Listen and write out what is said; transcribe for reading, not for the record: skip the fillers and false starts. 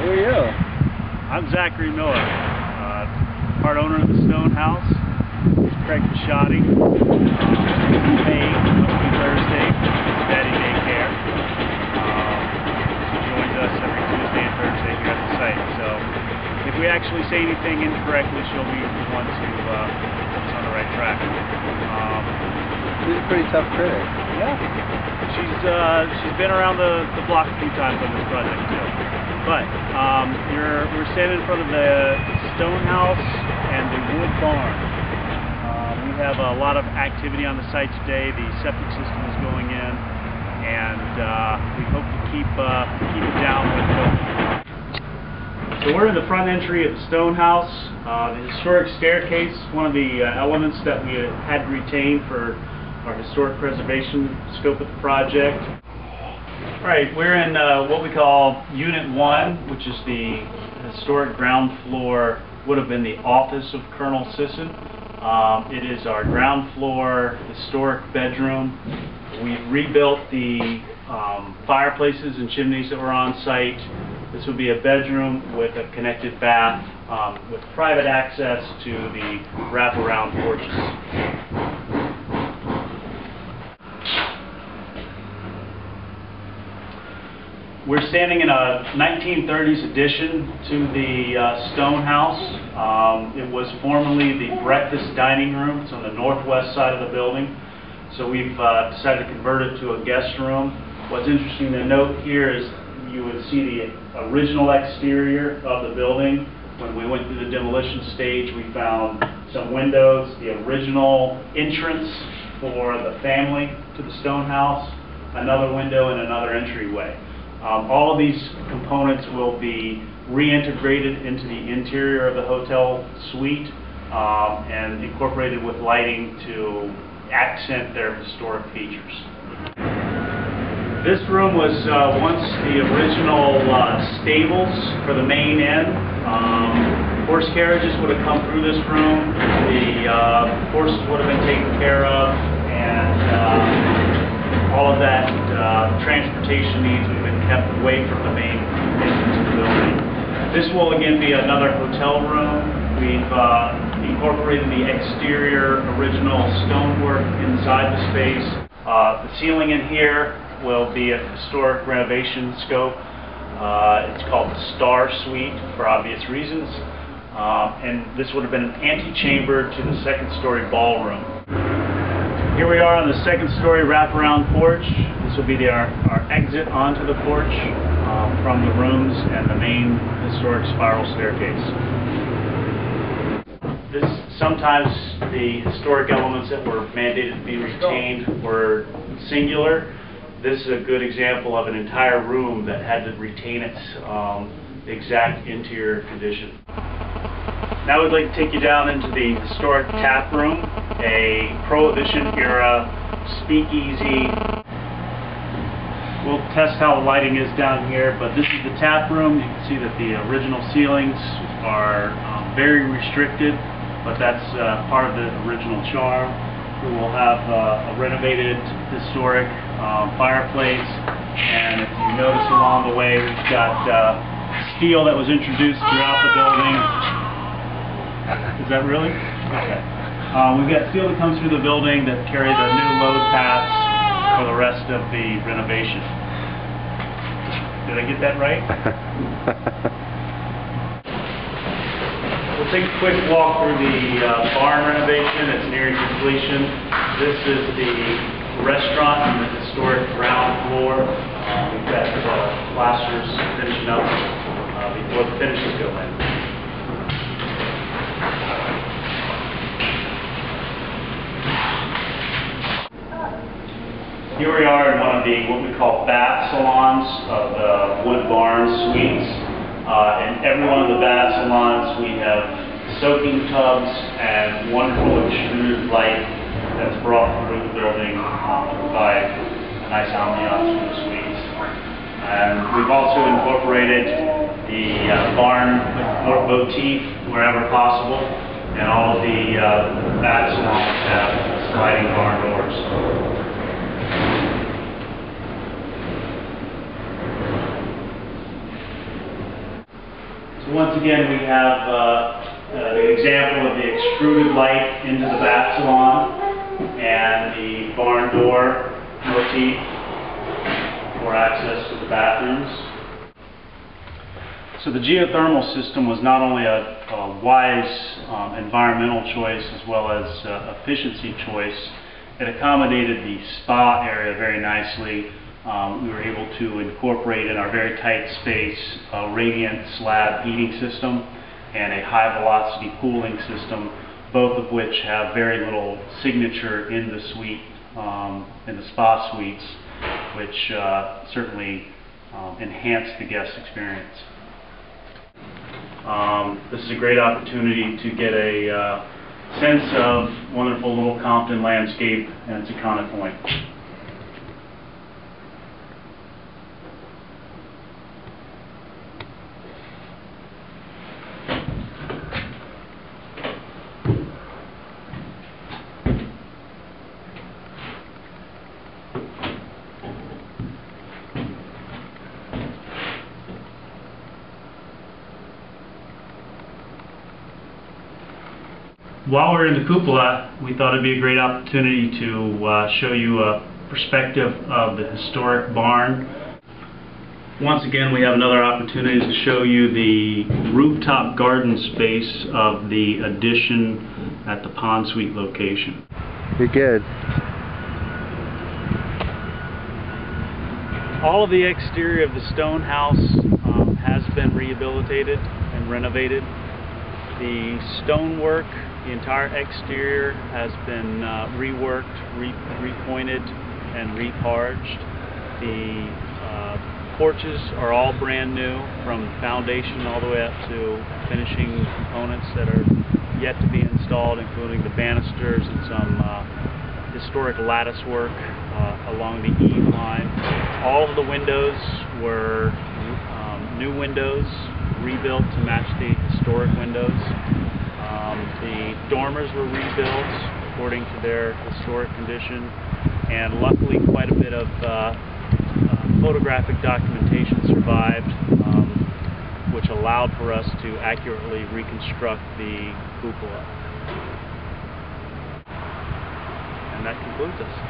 Who are you? I'm Zachary Miller, part owner of the Stone House. This is Craig Pishotti. May, Thursday, Daddy Daycare. He joins us every Tuesday and Thursday here at the site. So if we actually say anything incorrectly, she'll be the one to put us on the right track. She's a pretty tough critic. Yeah. She's been around the block a few times on this project too. But we're standing in front of the Stone House and the wood barn. We have a lot of activity on the site today. The septic system is going in, and we hope to keep it down with COVID. So we're in the front entry of the Stone House. The historic staircase, one of the elements that we had to retain for our historic preservation scope of the project. Alright, we're in what we call Unit 1, which is the historic ground floor, would have been the office of Colonel Sisson. It is our ground floor historic bedroom. We've rebuilt the fireplaces and chimneys that were on site. This would be a bedroom with a connected bath with private access to the wraparound porches. We're standing in a 1930s addition to the Stone House. It was formerly the breakfast dining room. It's on the northwest side of the building. So we've decided to convert it to a guest room. What's interesting to note here is you would see the original exterior of the building. When we went through the demolition stage, we found some windows, the original entrance for the family to the Stone House, another window and another entryway. All of these components will be reintegrated into the interior of the hotel suite and incorporated with lighting to accent their historic features. This room was once the original stables for the main inn. Horse carriages would have come through this room. The horses would have been taken care of, and all of that transportation needs would have been kept away from the main entrance of the building. This will again be another hotel room. We've incorporated the exterior original stonework inside the space. The ceiling in here will be a historic renovation scope. It's called the Star Suite for obvious reasons. And this would have been an antechamber to the second-story ballroom. Here we are on the second-story wraparound porch. This will be our exit onto the porch from the rooms and the main historic spiral staircase. Sometimes the historic elements that were mandated to be retained were singular. This is a good example of an entire room that had to retain its exact interior condition. Now we'd like to take you down into the historic tap room, a Prohibition-era speakeasy. We'll test how the lighting is down here, but this is the tap room. You can see that the original ceilings are very restricted, but that's part of the original charm. We will have a renovated historic fireplace, and if you notice along the way, we've got steel that was introduced throughout the building. Is that really? Okay. We've got steel that comes through the building that carry the new load paths for the rest of the renovation. Did I get that right? We'll take a quick walk through the barn renovation. It's nearing completion. This is the restaurant on the historic ground floor. We've got plasters finishing up before the finishes go in. Here we are in one of the what we call bath salons of the wood barn suites. In every one of the bath salons we have soaking tubs and wonderful extruded light that's brought through the building to provide a nice ambiance for the suites. And we've also incorporated the barn with more motif wherever possible, and all of the bath salons have sliding barn doors. So once again, we have the example of the extruded light into the bath salon and the barn door motif for access to the bathrooms. So the geothermal system was not only a wise environmental choice as well as efficiency choice. It accommodated the spa area very nicely. We were able to incorporate in our very tight space a radiant slab heating system and a high velocity cooling system, both of which have very little signature in the suite, in the spa suites, which certainly enhance the guest experience. This is a great opportunity to get a sense of wonderful little Compton landscape and Taconic Point. While we're in the cupola, we thought it'd be a great opportunity to show you a perspective of the historic barn. Once again, we have another opportunity to show you the rooftop garden space of the addition at the Pond Suite location. You're good. All of the exterior of the stone house has been rehabilitated and renovated. The stonework, the entire exterior has been reworked, repointed, and reparged. The porches are all brand new, from foundation all the way up to finishing components that are yet to be installed, including the banisters and some historic lattice work along the eave line. All of the windows were new windows, rebuilt to match the historic windows. The dormers were rebuilt according to their historic condition, and luckily quite a bit of photographic documentation survived, which allowed for us to accurately reconstruct the cupola. And that concludes us.